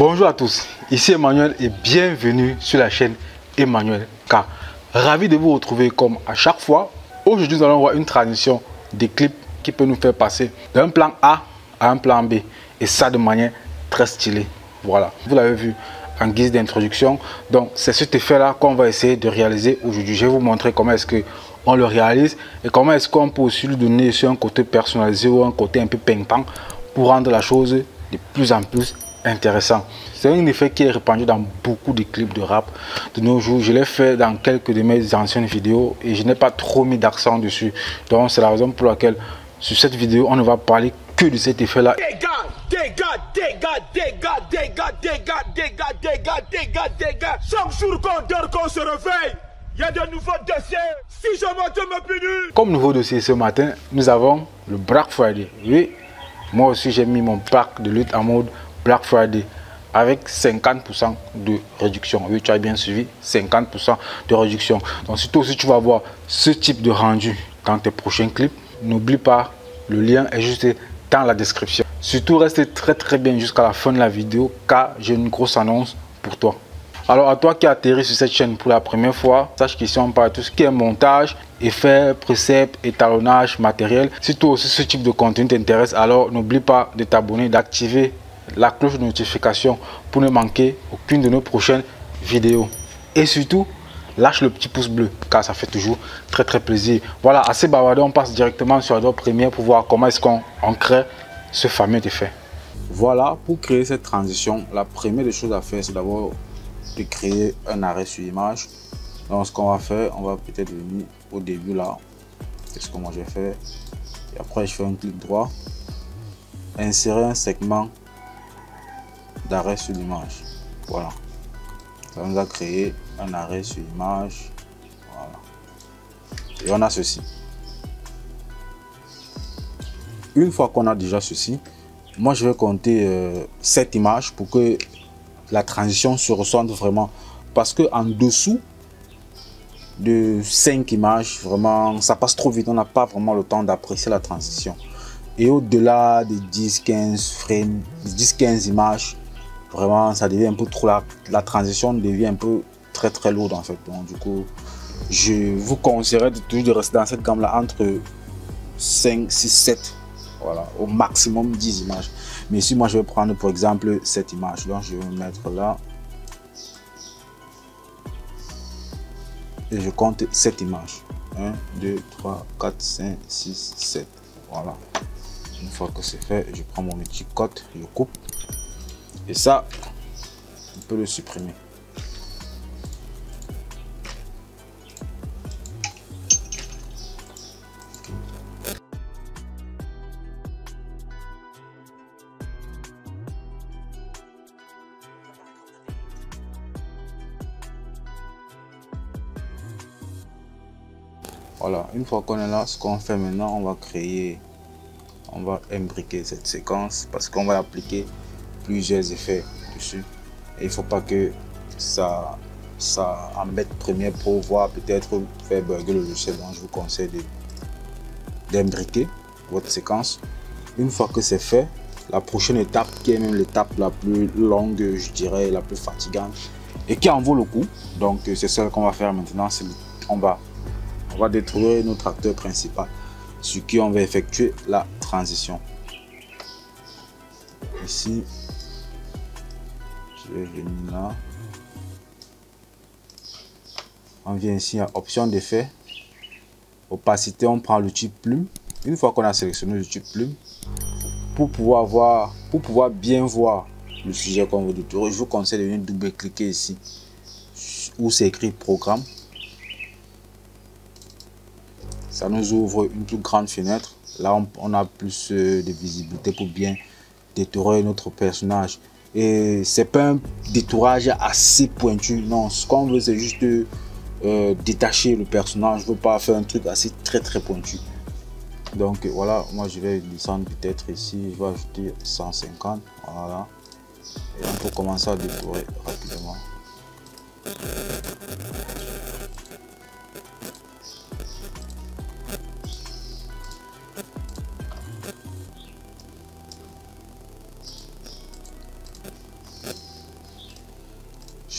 Bonjour à tous, ici Emmanuel et bienvenue sur la chaîne Emmanuel K. Ravi de vous retrouver comme à chaque fois. Aujourd'hui, nous allons voir une transition des clips qui peut nous faire passer d'un plan A à un plan B. Et ça de manière très stylée. Voilà, vous l'avez vu en guise d'introduction. Donc, c'est cet effet-là qu'on va essayer de réaliser aujourd'hui. Je vais vous montrer comment est-ce qu'on le réalise et comment est-ce qu'on peut aussi lui donner sur un côté personnalisé ou un côté un peu ping-pong pour rendre la chose de plus en plus intéressant. C'est un effet qui est répandu dans beaucoup de clips de rap de nos jours. Je l'ai fait dans quelques de mes anciennes vidéos et je n'ai pas trop mis d'accent dessus. Donc c'est la raison pour laquelle sur cette vidéo on ne va parler que de cet effet là. Chaque jour qu'on dort, qu'on se réveille, il y a de nouveaux dossiers. Si je monte me punir. Comme nouveau dossier ce matin, nous avons le Black Friday. Oui, moi aussi j'ai mis mon pack de lutte en mode Black Friday avec 50% de réduction. Oui, tu as bien suivi, 50% de réduction. Donc surtout si tu vas voir ce type de rendu dans tes prochains clips, n'oublie pas, le lien est juste dans la description. Surtout reste très bien jusqu'à la fin de la vidéo car j'ai une grosse annonce pour toi. Alors à toi qui atterris sur cette chaîne pour la première fois, sache qu'ici on parle de tout ce qui est montage, effets, préceptes, étalonnage, matériel. Si toi aussi ce type de contenu t'intéresse, alors n'oublie pas de t'abonner, d'activer la cloche de notification pour ne manquer aucune de nos prochaines vidéos. Et surtout, lâche le petit pouce bleu car ça fait toujours très plaisir. Voilà, assez bavardé, on passe directement sur Adobe Premiere pour voir comment est-ce qu'on crée ce fameux effet. Voilà, pour créer cette transition, la première des choses à faire, c'est d'abord de créer un arrêt sur image. Donc ce qu'on va faire, on va peut-être venir au début là, c'est ce que moi j'ai fait, et après je fais un clic droit, insérer un segment d'arrêt sur l'image. Voilà, ça nous a créé un arrêt sur image. Voilà, et on a ceci. Une fois qu'on a déjà ceci, moi je vais compter 7 images pour que la transition se ressente vraiment, parce que en dessous de 5 images, vraiment ça passe trop vite, on n'a pas vraiment le temps d'apprécier la transition. Et au-delà de 10-15 frames, 10-15 images, vraiment ça devient un peu trop, la transition devient un peu très lourde en fait. Donc du coup je vous conseillerais toujours de rester dans cette gamme là entre 5, 6, 7, voilà, au maximum 10 images. Mais ici moi je vais prendre pour exemple cette image, donc je vais me mettre là et je compte 7 images. 1, 2, 3, 4, 5, 6, 7. Voilà, une fois que c'est fait, je prends mon petit cote, je coupe et ça on peut le supprimer. Voilà, une fois qu'on est là, ce qu'on fait maintenant, on va imbriquer cette séquence parce qu'on va appliquer plusieurs effets dessus. Et il ne faut pas que ça embête Premiere Pro, voire peut-être faire bugger le logiciel. Donc je vous conseille d'imbriquer votre séquence. Une fois que c'est fait, la prochaine étape, qui est même l'étape la plus longue, je dirais la plus fatigante et qui en vaut le coup, donc c'est celle qu'on va faire maintenant. On va détruire notre acteur principal sur qui on va effectuer la transition. Ici, je vais venir là. On vient ici à option d'effet, opacité, on prend le type plume. Une fois qu'on a sélectionné le type plume, pour pouvoir bien voir le sujet qu'on veut détruire, je vous conseille de venir double-cliquer ici où c'est écrit programme. Ça nous ouvre une plus grande fenêtre. Là, on a plus de visibilité pour bien détourer notre personnage. Et c'est pas un détourage assez pointu. Non, ce qu'on veut, c'est juste détacher le personnage. Je veux pas faire un truc assez très pointu. Donc voilà, moi je vais descendre peut-être ici. Je vais ajouter 150. Voilà. Et on peut commencer à détourer rapidement.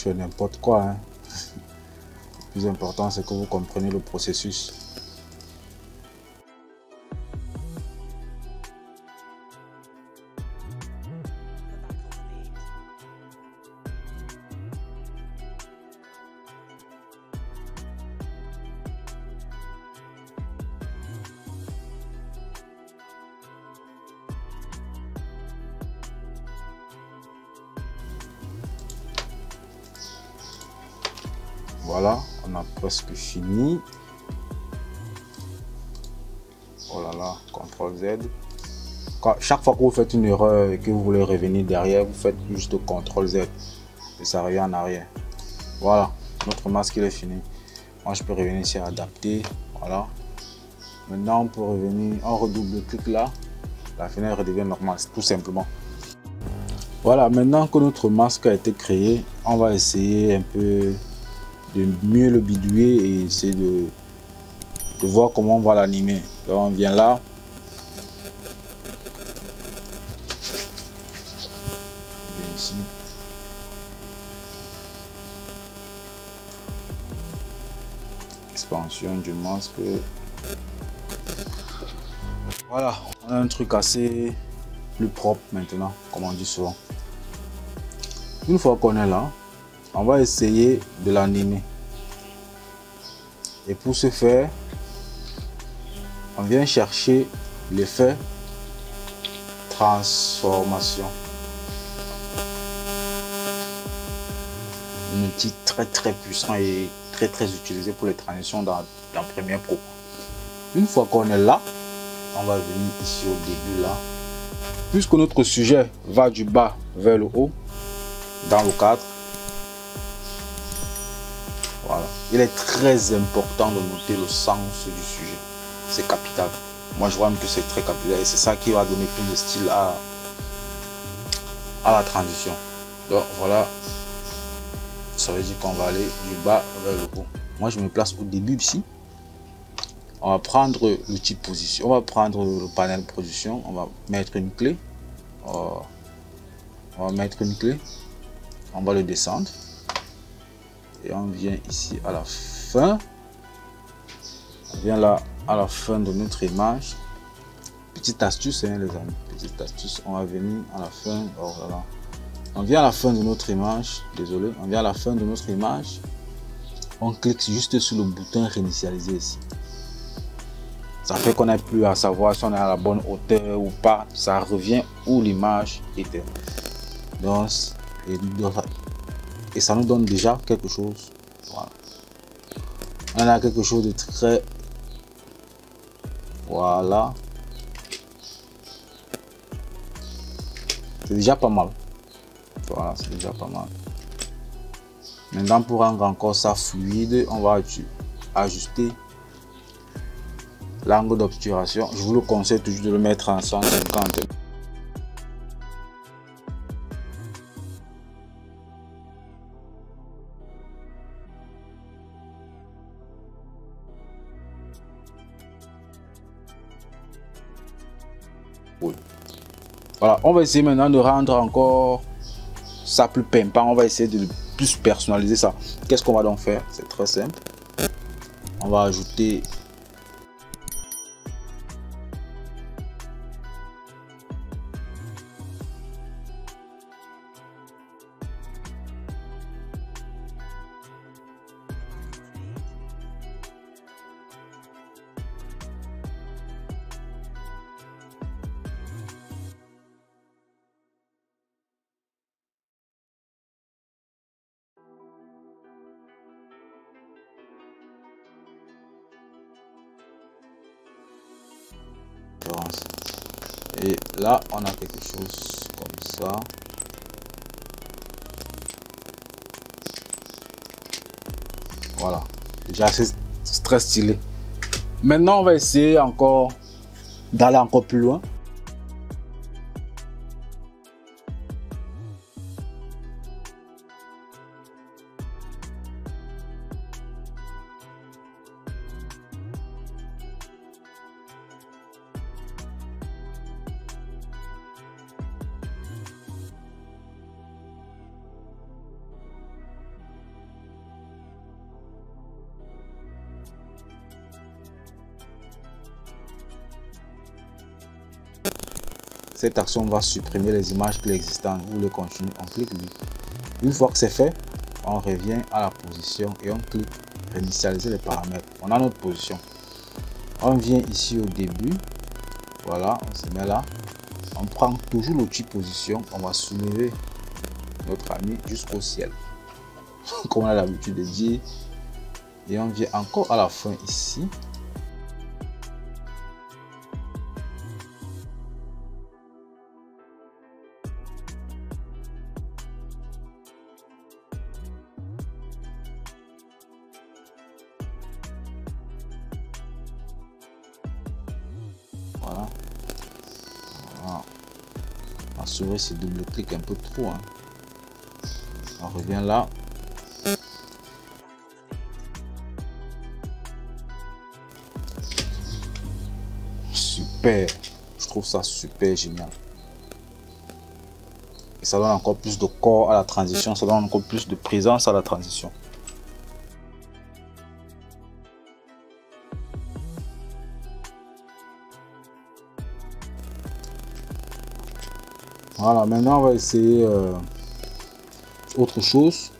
fais n'importe quoi. Hein. Le plus important, c'est que vous compreniez le processus. Voilà, on a presque fini. Oh là là, CTRL Z. Chaque fois que vous faites une erreur et que vous voulez revenir derrière, vous faites juste CTRL Z et ça revient en arrière. Voilà, notre masque il est fini. Moi je peux revenir ici à adapter. Voilà. Maintenant on peut revenir, on redouble clic là, la fenêtre redevient normale, tout simplement. Voilà, maintenant que notre masque a été créé, on va essayer un peu de mieux le bidouiller et essayer de voir comment on va l'animer. Donc on vient là. Ici. Expansion du masque. Voilà, on a un truc assez plus propre maintenant, comme on dit souvent. Une fois qu'on est là, on va essayer de l'animer. Et pour ce faire, on vient chercher l'effet transformation. Un outil très puissant et très utilisé pour les transitions dans Premiere Pro. Une fois qu'on est là, on va venir ici au début là. Puisque notre sujet va du bas vers le haut, dans le cadre, voilà. Il est très important de noter le sens du sujet. C'est capital. Moi, je vois même que c'est très capital et c'est ça qui va donner plus de style à la transition. Donc, voilà. Ça veut dire qu'on va aller du bas vers le haut. Moi, je me place au début ici. On va prendre l'outil position. On va prendre le panel position. On va mettre une clé. On va mettre une clé. On va le descendre. Et on vient ici à la fin. On vient là à la fin de notre image. Petite astuce, hein, les amis. Petite astuce. On va venir à la fin. Oh là là. On vient à la fin de notre image. Désolé. On vient à la fin de notre image. On clique juste sur le bouton réinitialiser ici. Ça fait qu'on n'a plus à savoir si on est à la bonne hauteur ou pas. Ça revient où l'image était. Donc, et ça nous donne déjà quelque chose. Voilà. On a quelque chose de très... Voilà. C'est déjà pas mal. Voilà, c'est déjà pas mal. Maintenant, pour rendre encore ça fluide, on va ajuster l'angle d'obturation. Je vous le conseille toujours de le mettre en 150. Oui. Voilà, on va essayer maintenant de rendre encore ça plus pimpant. On va essayer de plus personnaliser ça. Qu'est-ce qu'on va donc faire? C'est très simple. On va ajouter et là on a quelque chose comme ça. Voilà, déjà c'est très stylé. Maintenant on va essayer encore d'aller encore plus loin. cette action va supprimer les images préexistantes. Vous voulez continuer, on clique oui. Une fois que c'est fait, on revient à la position et on clique réinitialiser les paramètres. On a notre position. On vient ici au début. Voilà, on se met là. On prend toujours l'outil position. On va soulever notre ami jusqu'au ciel. Comme on a l'habitude de dire. Et on vient encore à la fin ici. Voilà. Voilà. On va sauver ce double clic un peu trop. Hein. On revient là. Super. Je trouve ça super génial. Et ça donne encore plus de corps à la transition. Ça donne encore plus de présence à la transition. Voilà, maintenant on va essayer autre chose.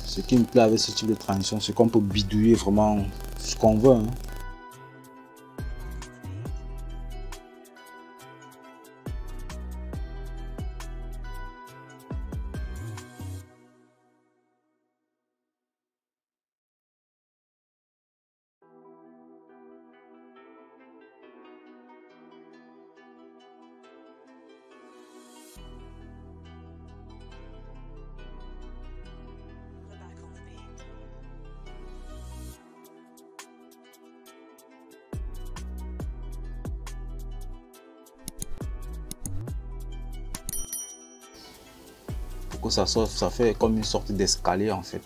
Ce qui me plaît avec ce type de transition, c'est qu'on peut bidouiller vraiment ce qu'on veut. Hein. Que ça sorte, ça fait comme une sorte d'escalier en fait.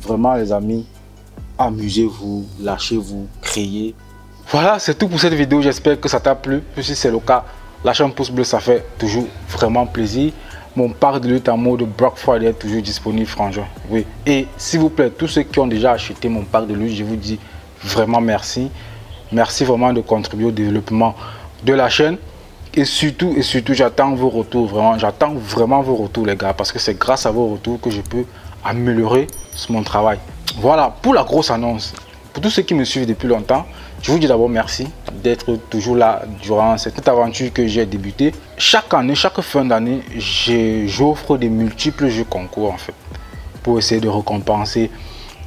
Vraiment les amis, amusez-vous, lâchez-vous, créez. Voilà, c'est tout pour cette vidéo. J'espère que ça t'a plu. Si c'est le cas, lâchez un pouce bleu, ça fait toujours vraiment plaisir. Mon pack de lutte en mode Black Friday est toujours disponible, franchement. Oui. Et s'il vous plaît, tous ceux qui ont déjà acheté mon pack de lutte, je vous dis vraiment merci. Merci vraiment de contribuer au développement de la chaîne. Et surtout, j'attends vos retours. Vraiment, j'attends vraiment vos retours, les gars. Parce que c'est grâce à vos retours que je peux améliorer mon travail. Voilà pour la grosse annonce. Pour tous ceux qui me suivent depuis longtemps, je vous dis d'abord merci d'être toujours là durant cette aventure que j'ai débuté. Chaque année, chaque fin d'année, j'offre des multiples jeux concours en fait, pour essayer de récompenser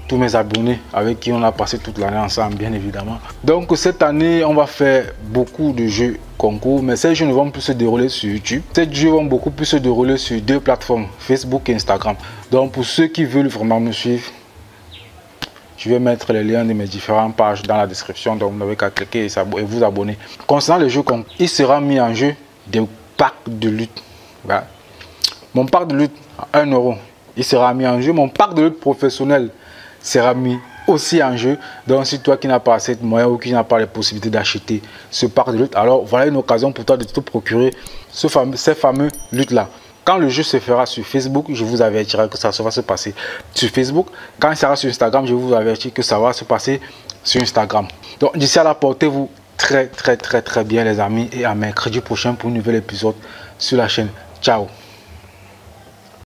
tous mes abonnés avec qui on a passé toute l'année ensemble, bien évidemment. Donc cette année, on va faire beaucoup de jeux concours, mais ces jeux ne vont plus se dérouler sur YouTube. Ces jeux vont beaucoup plus se dérouler sur deux plateformes, Facebook et Instagram. Donc pour ceux qui veulent vraiment me suivre, je vais mettre les liens de mes différentes pages dans la description, donc vous n'avez qu'à cliquer et vous abonner. Concernant les jeux concours, il sera mis en jeu des packs de lutte. Voilà. Mon pack de lutte à 1 €, il sera mis en jeu. Mon pack de lutte professionnel sera mis aussi en jeu. Donc si toi qui n'as pas assez de moyens ou qui n'a pas les possibilités d'acheter ce pack de lutte, alors voilà une occasion pour toi de te procurer ces fameux luttes là. Quand le jeu se fera sur Facebook, je vous avertirai que ça va se passer sur Facebook. Quand il sera sur Instagram, je vous avertis que ça va se passer sur Instagram. Donc d'ici là, portez-vous très bien les amis, et à mercredi prochain pour un nouvel épisode sur la chaîne. Ciao.